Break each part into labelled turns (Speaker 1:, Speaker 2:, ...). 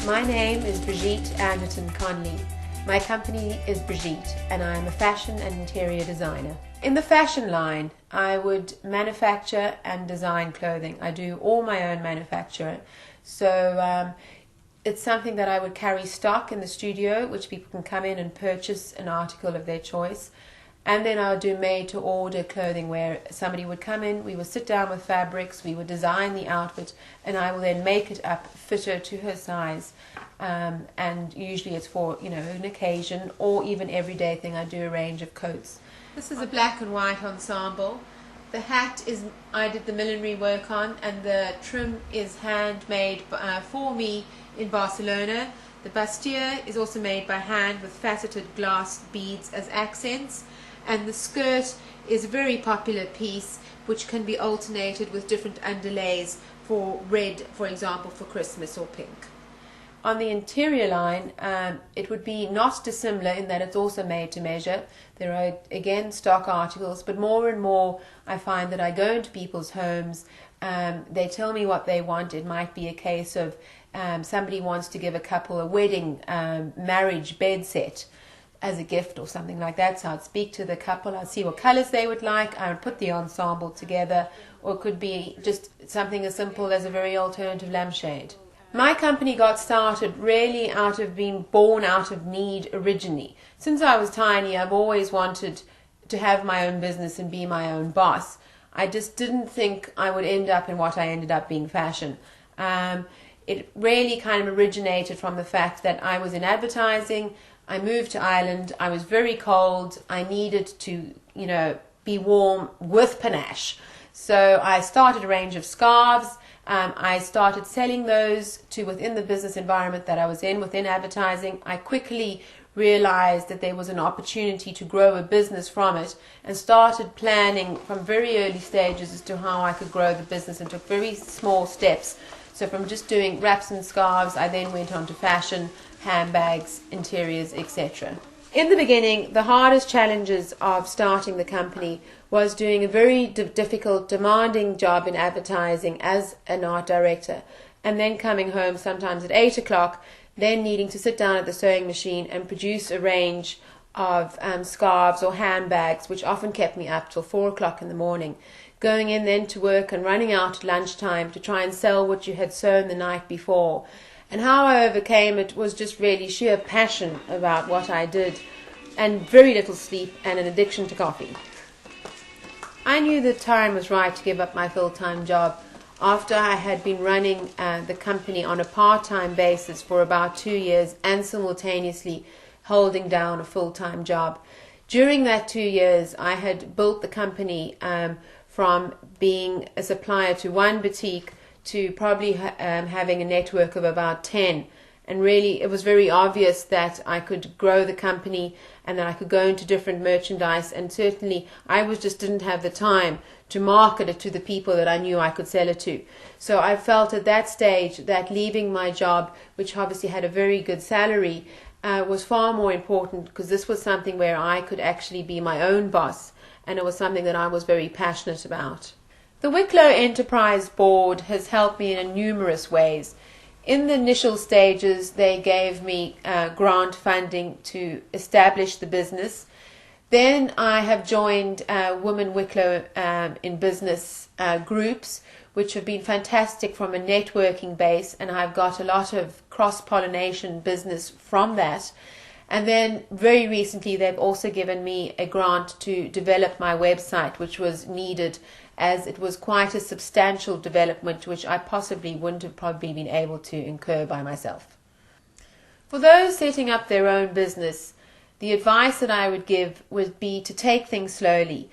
Speaker 1: My name is Bridgette Anderton Conley. My company is Bridgette and I am a fashion and interior designer. In the fashion line, I would manufacture and design clothing. I do all my own manufacture. So it's something that I would carry stock in the studio, which people can come in and purchase an article of their choice. And then I would do made-to-order clothing where somebody would come in, we would sit down with fabrics, we would design the outfit, and I will then make it up, fit her to her size. And usually it's for, an occasion or even everyday thing. I do a range of coats. This is a black and white ensemble. The hat I did the millinery work on, and the trim is handmade for me in Barcelona. The bustier is also made by hand with faceted glass beads as accents. And the skirt is a very popular piece which can be alternated with different underlays for red, for example, for Christmas, or pink. On the interior line, it would be not dissimilar in that it's also made to measure. There are, again, stock articles, but more and more I find that I go into people's homes, they tell me what they want. It might be a case of somebody wants to give a couple a wedding marriage bed set as a gift or something like that. So I'd speak to the couple, I'd see what colors they would like, I would put the ensemble together, or it could be just something as simple as a very alternative lampshade. My company got started really out of being born out of need originally. Since I was tiny, I've always wanted to have my own business and be my own boss. I just didn't think I would end up in what I ended up being, fashion. It really kind of originated from the fact that I was in advertising. I moved to Ireland, I was very cold, I needed to, be warm with panache. So I started a range of scarves. I started selling those to within the business environment that I was in, within advertising. I quickly realized that there was an opportunity to grow a business from it, and started planning from very early stages as to how I could grow the business, and took very small steps. So from just doing wraps and scarves, I then went on to fashion, handbags, interiors, etc. In the beginning, the hardest challenges of starting the company was doing a very difficult, demanding job in advertising as an art director, and then coming home sometimes at 8 o'clock, then needing to sit down at the sewing machine and produce a range of scarves or handbags, which often kept me up till 4 o'clock in the morning. Going in then to work and running out at lunchtime to try and sell what you had sewn the night before. And how I overcame it was just really sheer passion about what I did, and very little sleep and an addiction to coffee. I knew the time was right to give up my full-time job after I had been running the company on a part-time basis for about 2 years and simultaneously holding down a full-time job. During that 2 years, I had built the company from being a supplier to one boutique to probably having a network of about 10. And really it was very obvious that I could grow the company and that I could go into different merchandise, and certainly I just didn't have the time to market it to the people that I knew I could sell it to. So I felt at that stage that leaving my job, which obviously had a very good salary, was far more important, because this was something where I could actually be my own boss, and it was something that I was very passionate about. The Wicklow Enterprise Board has helped me in numerous ways. In the initial stages, they gave me grant funding to establish the business. Then I have joined Women Wicklow in Business groups, which have been fantastic from a networking base, and I've got a lot of cross-pollination business from that. And then very recently they've also given me a grant to develop my website, which was needed, as it was quite a substantial development which I possibly wouldn't have probably been able to incur by myself. For those setting up their own business, the advice that I would give would be to take things slowly.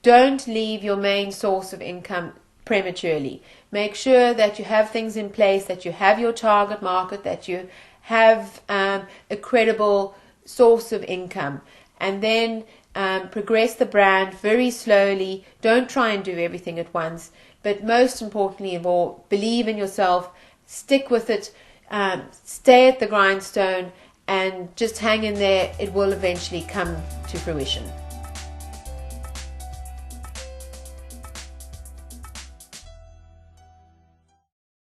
Speaker 1: Don't leave your main source of income prematurely. Make sure that you have things in place, that you have your target market, that you have a credible source of income, and then progress the brand very slowly. Don't try and do everything at once, but most importantly of all, believe in yourself, stick with it, stay at the grindstone, and just hang in there. It will eventually come to fruition.